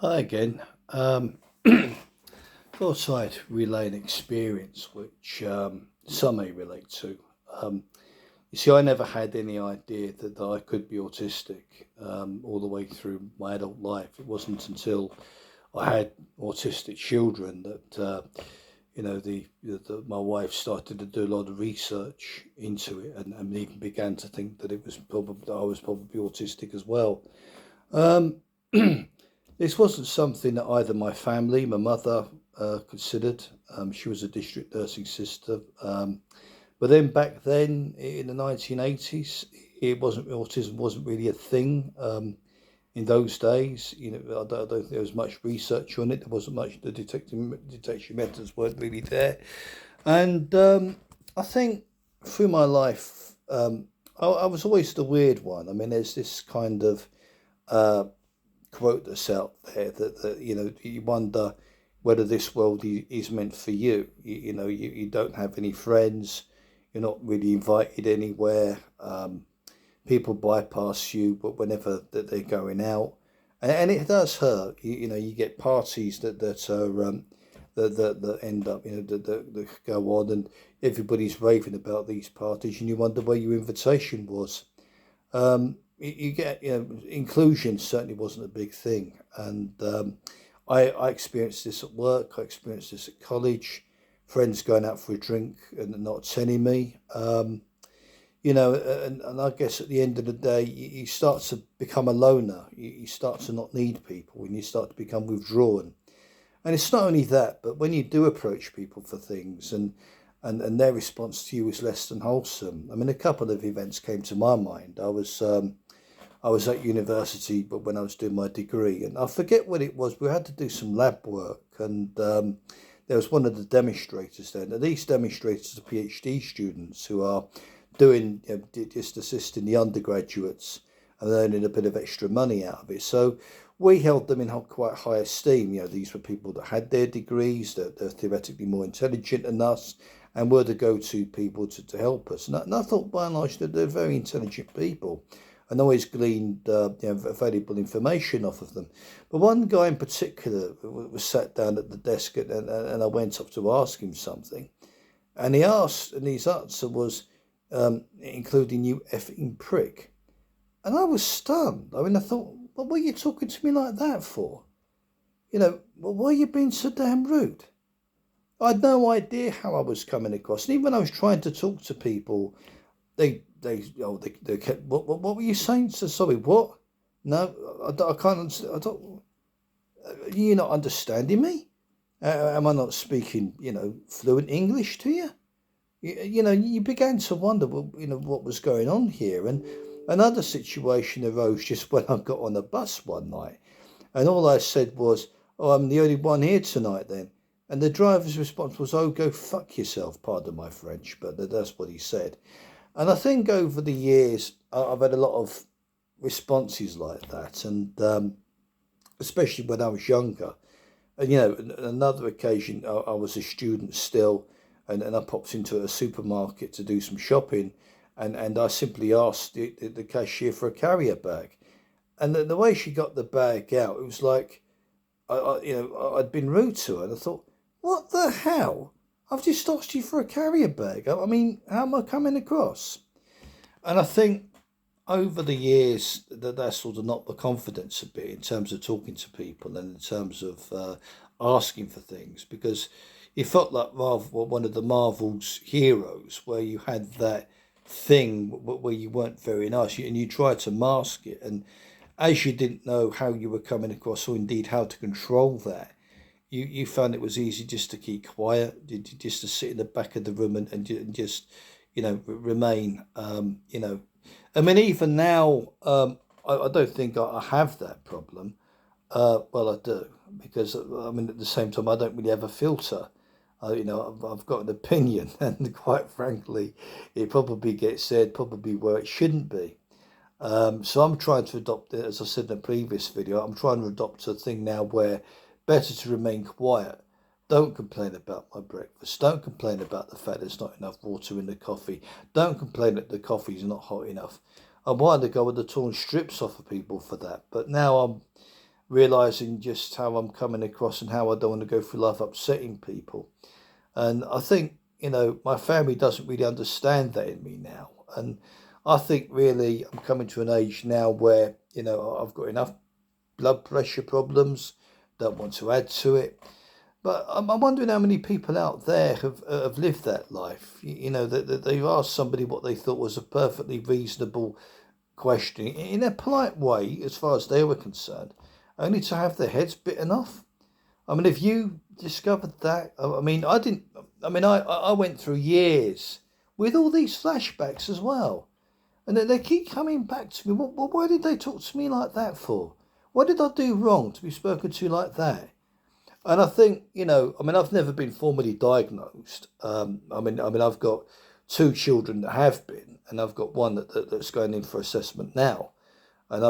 Hi again. Thought I'd relay an experience which some may relate to. Um, you see, I never had any idea that I could be autistic all the way through my adult life. It wasn't until I had autistic children that my wife started to do a lot of research into it, and even began to think that it was probably I was probably autistic as well. Um, this wasn't something that either my family, my mother, considered. She was a district nursing sister. But then back then in the 1980s, it wasn't autism wasn't really a thing. In those days, I don't think there was much research on it. There wasn't much. The detection methods weren't really there, and I think through my life, I was always the weird one. I mean, there's this kind of uh, quote that's out there that you wonder whether this world is meant for you. You don't have any friends, you're not really invited anywhere. People bypass you, but whenever that they're going out, and it does hurt. You get parties that are that end up that go on, and everybody's raving about these parties, and you wonder where your invitation was. You get inclusion certainly wasn't a big thing, and I experienced this at work. I experienced this at college. Friends going out for a drink and not telling me. And I guess at the end of the day, you start to become a loner. You start to not need people, and you start to become withdrawn. And it's not only that, but when you do approach people for things, and their response to you is less than wholesome. I mean, a couple of events came to my mind. I was at university, but when I was doing my degree, and I forget what it was, we had to do some lab work, and there was one of the demonstrators there. Now, these demonstrators are PhD students who are doing, just assisting the undergraduates and earning a bit of extra money out of it. So we held them in quite high esteem. These were people that had their degrees, that they're theoretically more intelligent than us, and were the go-to people to help us. And I thought, by and large, that they're very intelligent people, and always gleaned valuable information off of them. But one guy in particular was sat down at the desk, and I went up to ask him something, and his answer was, including "you effing prick," and I was stunned. I mean, I thought, "What were you talking to me like that for? Why are you being so damn rude?" I had no idea how I was coming across, and even when I was trying to talk to people, they kept, what were you saying? So sorry, what? No, I can't. I don't. You're not understanding me. Am I not speaking, fluent English to you? You began to wonder, what was going on here. And another situation arose just when I got on a bus one night, and all I said was, "Oh, I'm the only one here tonight, then." And the driver's response was, "Oh, go fuck yourself." Pardon my French, but that's what he said. And I think over the years, I've had a lot of responses like that, and especially when I was younger. And another occasion, I was a student still, and I popped into a supermarket to do some shopping, and I simply asked the cashier for a carrier bag, and the way she got the bag out, it was like I'd been rude to her, and I thought, what the hell? I've just asked you for a carrier bag. I mean, how am I coming across? And I think over the years that's sort of knocked the confidence a bit in terms of talking to people and in terms of asking for things, because you felt like Marvel, one of the Marvel's heroes, where you had that thing where you weren't very nice, and you tried to mask it, and as you didn't know how you were coming across, or indeed how to control that, you found it was easy just to keep quiet, just to sit in the back of the room, and just remain. I mean, even now, I don't think I have that problem. Well, I do, because I mean, at the same time, I don't really have a filter. I've got an opinion, and quite frankly, it probably gets said probably where it shouldn't be. So I'm trying to adopt it, as I said in a previous video, I'm trying to adopt a thing now where better to remain quiet. Don't complain about my breakfast. Don't complain about the fact there's not enough water in the coffee. Don't complain that the coffee's not hot enough. I wanted to go with the torn strips off of people for that, but now I'm realising just how I'm coming across and how I don't want to go through life upsetting people. And I think, my family doesn't really understand that in me now. And I think really I'm coming to an age now where, I've got enough blood pressure problems, don't want to add to it. But I'm wondering how many people out there have lived that life. That they've asked somebody what they thought was a perfectly reasonable question in a polite way, as far as they were concerned, only to have their heads bitten off. I mean, have you discovered that? I mean, I didn't. I mean, I went through years with all these flashbacks as well, and they keep coming back to me. Why did they talk to me like that for? What did I do wrong to be spoken to like that? And I think, I've never been formally diagnosed. I've got two children that have been, and I've got one that's going in for assessment now. And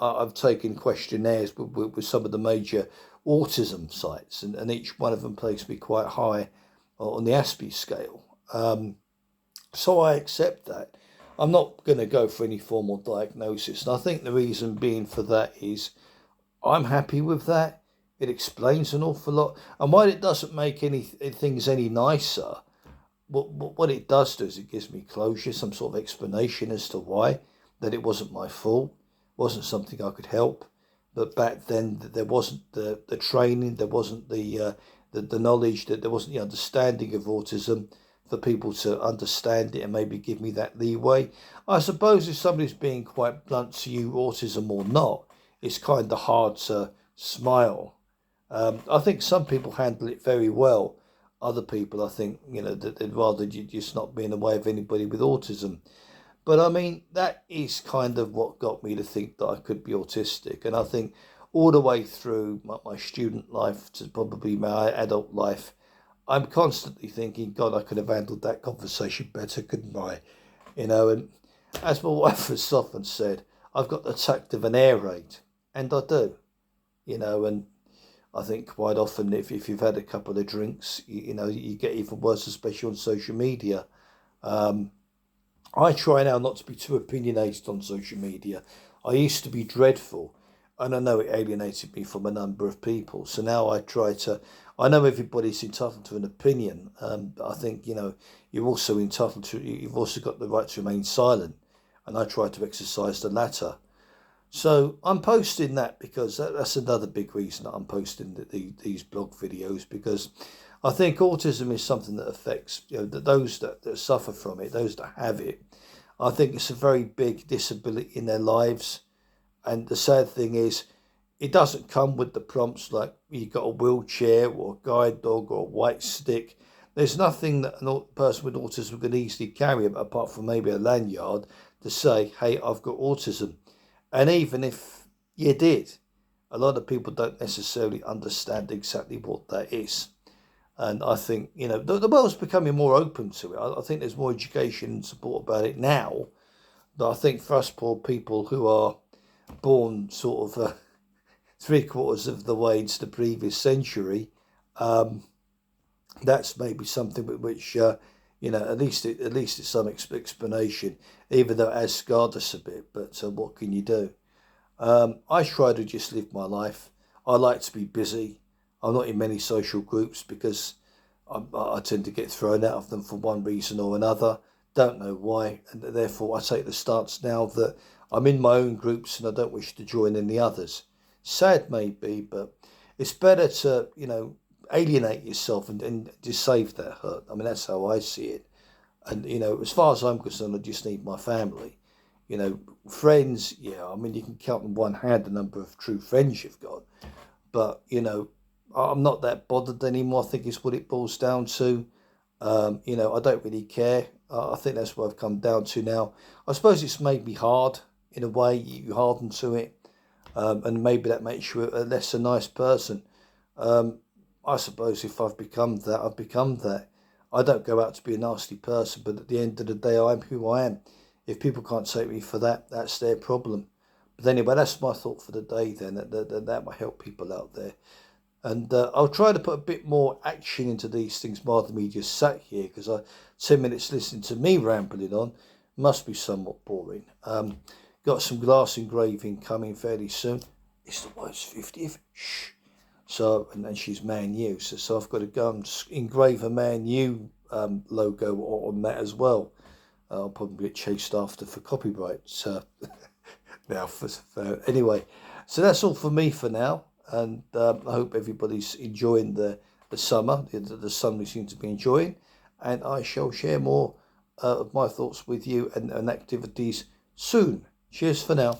I've taken questionnaires with some of the major autism sites, and each one of them placed me quite high on the Aspie scale. So I accept that. I'm not going to go for any formal diagnosis. And I think the reason being for that is I'm happy with that. It explains an awful lot. And while it doesn't make things any nicer, what it does do is it gives me closure, some sort of explanation as to why, that it wasn't my fault, wasn't something I could help. But back then there wasn't the training, there wasn't the knowledge, that there wasn't the understanding of autism for people to understand it and maybe give me that leeway. I suppose if somebody's being quite blunt to you, autism or not, it's kind of hard to smile. I think some people handle it very well. Other people, I think, that they'd rather you just not be in the way of anybody with autism. But I mean, that is kind of what got me to think that I could be autistic. And I think all the way through my student life to probably my adult life, I'm constantly thinking, God, I could have handled that conversation better, couldn't I? And as my wife has often said, I've got the tact of an air raid, and I do, and I think quite often if you've had a couple of drinks, you get even worse, especially on social media. I try now not to be too opinionated on social media. I used to be dreadful, and I know it alienated me from a number of people. So now I know everybody's entitled to an opinion. But I think, you're also you've also got the right to remain silent. And I try to exercise the latter. So I'm posting that because that's another big reason that I'm posting these blog videos, because I think autism is something that affects those that suffer from it, those that have it. I think it's a very big disability in their lives, and the sad thing is, it doesn't come with the prompts like you've got a wheelchair or a guide dog or a white stick. There's nothing that a person with autism can easily carry apart from maybe a lanyard to say, "Hey, I've got autism." And even if you did, a lot of people don't necessarily understand exactly what that is. And I think, the world's becoming more open to it. I think there's more education and support about it now. But I think for us poor people who are born sort of 3/4 of the way into the previous century, that's maybe something which, at least it's some explanation, even though it has scarred us a bit. But what can you do? I try to just live my life. I like to be busy. I'm not in many social groups because I tend to get thrown out of them for one reason or another. Don't know why, and therefore I take the stance now that I'm in my own groups and I don't wish to join any others. Sad maybe, but it's better to, alienate yourself and just save that hurt. I mean, that's how I see it. And, as far as I'm concerned, I just need my family. Friends, yeah, I mean, you can count on one hand the number of true friends you've got. But, I'm not that bothered anymore. I think it's what it boils down to. I don't really care. I think that's what I've come down to now. I suppose it's made me hard in a way. You harden to it. And maybe that makes you a less a nice person. I suppose if I've become that, I've become that. I don't go out to be a nasty person, but at the end of the day, I'm who I am. If people can't take me for that, that's their problem. But anyway, that's my thought for the day then, that might help people out there. And I'll try to put a bit more action into these things rather than me just sat here, because 10 minutes listening to me rambling on must be somewhat boring. Got some glass engraving coming fairly soon. it's the wife's 50th. Shh. So, and then she's Man U. So I've got to go and engrave a Man U logo on that as well. I'll probably get chased after for copyright. So now, anyway, so that's all for me for now. And I hope everybody's enjoying the summer, the sun we seem to be enjoying. And I shall share more of my thoughts with you and activities soon. Cheers for now.